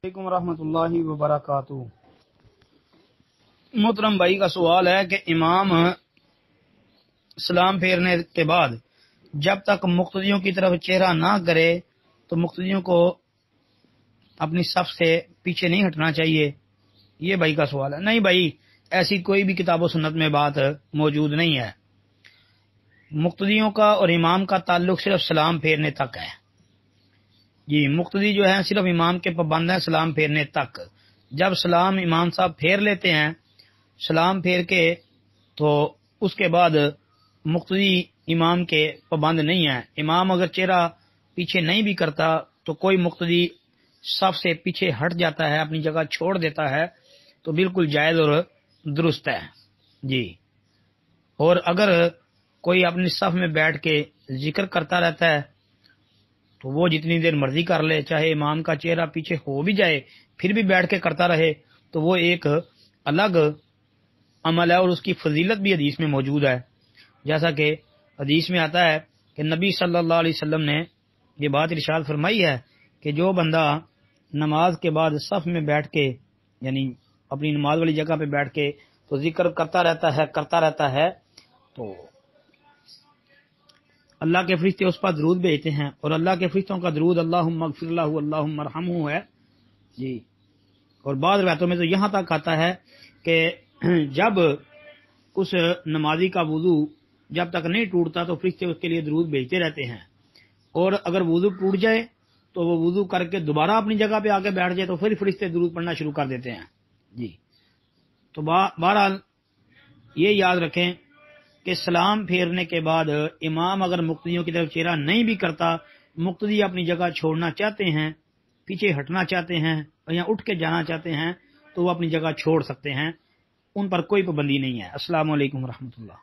وعلیکم ورحمۃ اللہ وبرکاتہ۔ محترم بھائی کا سوال ہے کہ امام سلام پھیرنے کے بعد جب تک مقتدیوں کی طرف چہرہ نہ کرے تو مقتدیوں کو اپنی صف سے پیچھے نہیں ہٹنا چاہیے، یہ بھائی کا سوال ہے۔ نہیں بھائی، ایسی کوئی بھی کتاب و سنت میں بات موجود نہیں ہے۔ مقتدیوں کا اور امام کا تعلق صرف سلام پھیرنے تک ہے۔ جی، مقتدی جو ہیں صرف امام کے پابند ہیں سلام پھیرنے تک۔ جب سلام امام صاحب پھیر لیتے ہیں، سلام پھیر کے، تو اس کے بعد مقتدی امام کے پابند نہیں ہیں۔ امام اگر چہرہ پیچھے نہیں بھی کرتا تو کوئی مقتدی صف سے پیچھے ہٹ جاتا ہے، اپنی جگہ چھوڑ دیتا ہے، تو بالکل جائز اور درست ہے۔ جی، اور اگر کوئی اپنی صف میں بیٹھ کے ذکر کرتا رہتا ہے تو وہ جتنی دیر مرضی کر لے، چاہے امام کا چہرہ پیچھے ہو بھی جائے پھر بھی بیٹھ کے کرتا رہے، تو وہ ایک الگ عمل ہے اور اس کی فضیلت بھی حدیث میں موجود ہے۔ جیسا کہ حدیث میں آتا ہے کہ نبی صلی اللہ علیہ وسلم نے یہ بات ارشاد فرمائی ہے کہ جو بندہ نماز کے بعد صف میں بیٹھ کے، یعنی اپنی نماز والی جگہ پہ بیٹھ کے تو ذکر کرتا رہتا ہے تو اللہ کے فرشتے اس پر درود بھیجتے ہیں، اور اللہ کے فرشتوں کا درود اللہم اغفر له اللہم ارحمہ ہے۔ جی، اور بعض روایتوں میں تو یہاں تک آتا ہے کہ جب اس نمازی کا وضو جب تک نہیں ٹوٹتا تو فرشتے اس کے لیے درود بھیجتے رہتے ہیں، اور اگر وضو ٹوٹ جائے تو وہ وضو کر کے دوبارہ اپنی جگہ پہ آ کے بیٹھ جائے تو پھر فرشتے درود پڑھنا شروع کر دیتے ہیں۔ جی، تو بہرحال یہ یاد رکھیں کہ سلام پھیرنے کے بعد امام اگر مقتدیوں کی طرف چہرہ نہیں بھی کرتا، مقتدی اپنی جگہ چھوڑنا چاہتے ہیں، پیچھے ہٹنا چاہتے ہیں یا اٹھ کے جانا چاہتے ہیں تو وہ اپنی جگہ چھوڑ سکتے ہیں، ان پر کوئی پابندی نہیں ہے۔ السلام علیکم ورحمۃ اللہ۔